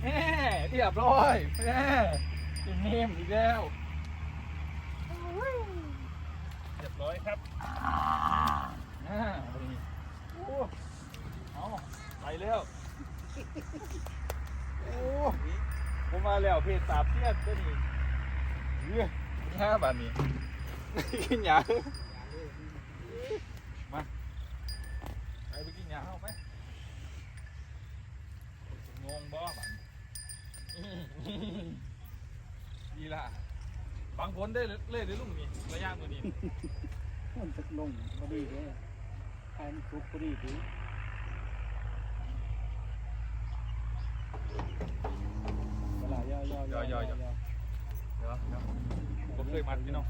แหมเรียบร้อยแหมกินนิ่มอีกแล้วเรียบร้อยครับนี่โอ้เอาไปแล้วโอ้ผมมาแล้วเพจสาบเสี้ยนตัวนี้นี่5 บาทนี่กินหยามาไปกินหยาเอาไปงงบ่บันดีละบางคนได้เลยได้ลุงนี่ระยะตัวนี้มันจะลงพอดีเลยใครมันทุกพอดีดีเวลาย่อเดี๋ยวผมเคยมัดพี่น้อง